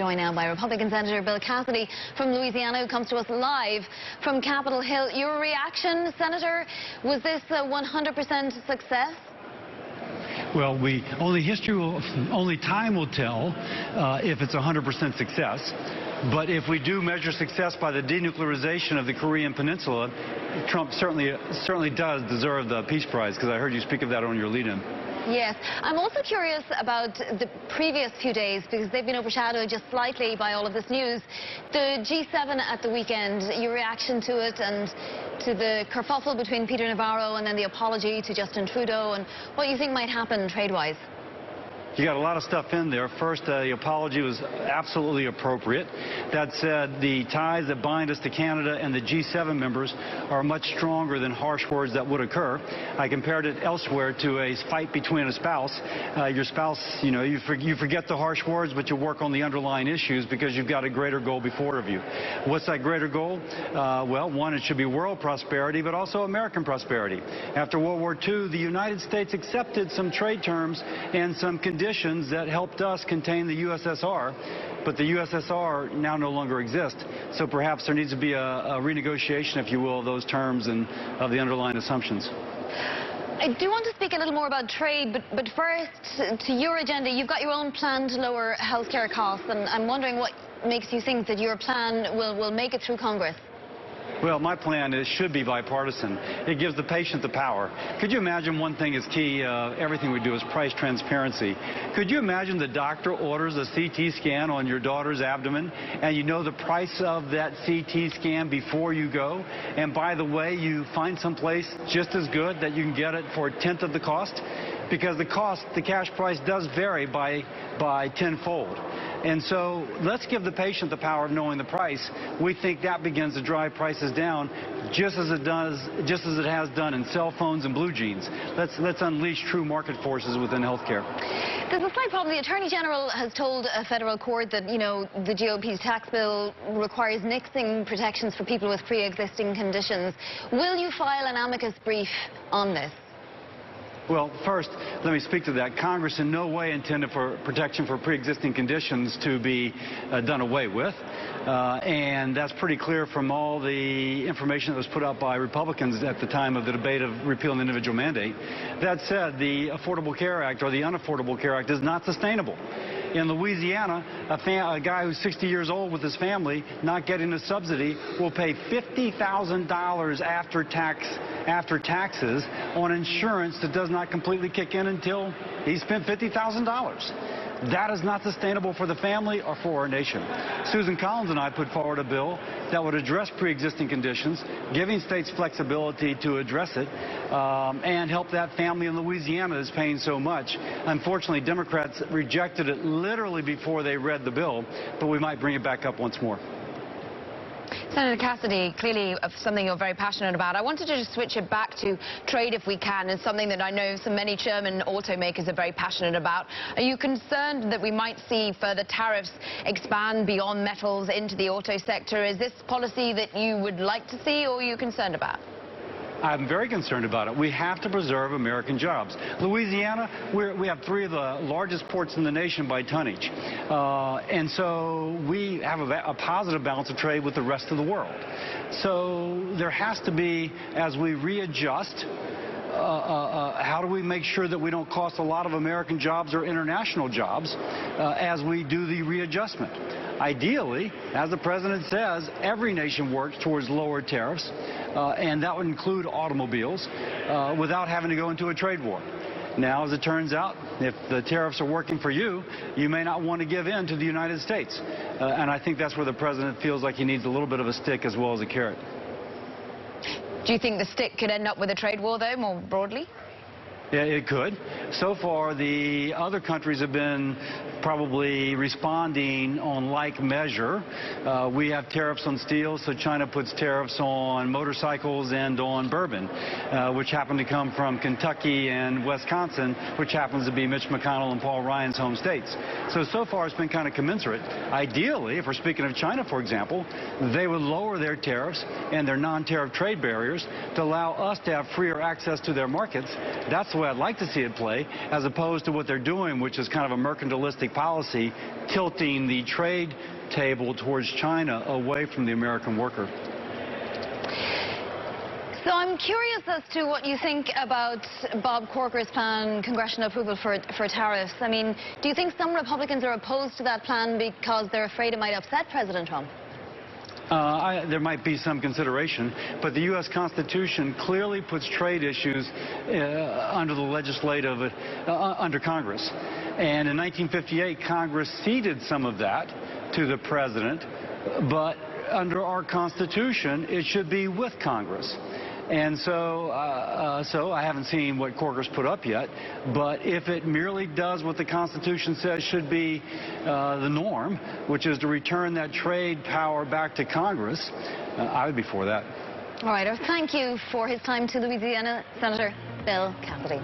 joined now by Republican Senator Bill Cassidy from Louisiana, who comes to us live from Capitol Hill. Your reaction, Senator, was this a 100% success? Well, only time will tell if it's 100% success. But if we do measure success by the denuclearization of the Korean Peninsula, Trump certainly does deserve the Peace Prize, because I heard you speak of that on your lead-in. Yes. I'm also curious about the previous few days, because they've been overshadowed just slightly by all of this news. The G7 at the weekend, your reaction to it and to the kerfuffle between Peter Navarro and then the apology to Justin Trudeau, and what you think might happen trade-wise? You got a lot of stuff in there. First, the apology was absolutely appropriate. That said, the ties that bind us to Canada and the G7 members are much stronger than harsh words that would occur. I compared it elsewhere to a fight between a spouse. Your spouse, you forget the harsh words, but you work on the underlying issues because you've got a greater goal before you. What's that greater goal? Well, one, it should be world prosperity, but also American prosperity. After World War II, the United States accepted some trade terms and some conditions that helped us contain the USSR, but the USSR now no longer exists. So perhaps there needs to be a renegotiation, if you will, of those terms and of the underlying assumptions. I do want to speak a little more about trade, but first, to your agenda, you've got your own plan to lower healthcare costs, and I'm wondering what makes you think that your plan will make it through Congress. Well, my plan should be bipartisan. It gives the patient the power. Could you imagine one thing is key? Everything we do is price transparency. Could you imagine the doctor orders a CT scan on your daughter's abdomen, and you know the price of that CT scan before you go? And by the way, you find someplace just as good that you can get it for a tenth of the cost? Because the cash price does vary by tenfold. And so let's give the patient the power of knowing the price. We think that begins to drive prices down, just as it has done in cell phones and blue jeans. Let's unleash true market forces within healthcare. There's a slight problem. The Attorney General has told a federal court that, the GOP's tax bill requires nixing protections for people with pre-existing conditions. Will you file an amicus brief on this? Well, first, let me speak to that. Congress in no way intended for protection for pre-existing conditions to be done away with. And that's pretty clear from all the information that was put out by Republicans at the time of the debate of repealing the individual mandate. That said, the Affordable Care Act, or the Unaffordable Care Act, is not sustainable. In Louisiana, a guy who's 60 years old with his family not getting a subsidy will pay $50,000 after taxes on insurance that does not completely kick in until he spent $50,000. That is not sustainable for the family or for our nation. Susan Collins and I put forward a bill that would address pre-existing conditions, giving states flexibility to address it, and help that family in Louisiana that's paying so much. Unfortunately, Democrats rejected it literally before they read the bill, but we might bring it back up once more. Senator Cassidy, clearly something you're very passionate about. I wanted to just switch it back to trade if we can, and something that I know many German automakers are very passionate about. Are you concerned that we might see further tariffs expand beyond metals into the auto sector? Is this policy that you would like to see, or are you concerned about? I'm very concerned about it. We have to preserve American jobs. Louisiana, we have 3 of the largest ports in the nation by tonnage. And so we have a positive balance of trade with the rest of the world. So there has to be, as we readjust, how do we make sure that we don't cost a lot of American jobs or international jobs as we do the readjustment? Ideally, as the president says, every nation works towards lower tariffs, and that would include automobiles, without having to go into a trade war. Now, as it turns out, if the tariffs are working for you, you may not want to give in to the United States. And I think that's where the president feels like he needs a little bit of a stick as well as a carrot. Do you think the stick could end up with a trade war, though, more broadly? Yeah, it could. So far, the other countries have been probably responding on like measure. We have tariffs on steel, so China puts tariffs on motorcycles and on bourbon, which happen to come from Kentucky and Wisconsin, which happens to be Mitch McConnell and Paul Ryan's home states. So far it's been kind of commensurate. Ideally, if we're speaking of China, for example, they would lower their tariffs and their non-tariff trade barriers to allow us to have freer access to their markets. That's the way I'd like to see it play, as opposed to what they're doing, which is kind of a mercantilistic policy tilting the trade table towards China away from the American worker. So I'm curious as to what you think about Bob Corker's plan, congressional approval for tariffs. I mean, do you think some Republicans are opposed to that plan because they're afraid it might upset President Trump? There might be some consideration, but the U.S. Constitution clearly puts trade issues under the legislative, under Congress. And in 1958, Congress ceded some of that to the president, but under our Constitution, it should be with Congress. And so I haven't seen what Corker's put up yet, but if it merely does what the Constitution says should be the norm, which is to return that trade power back to Congress, I would be for that. All right, thank you for his time to Louisiana Senator Bill Cassidy.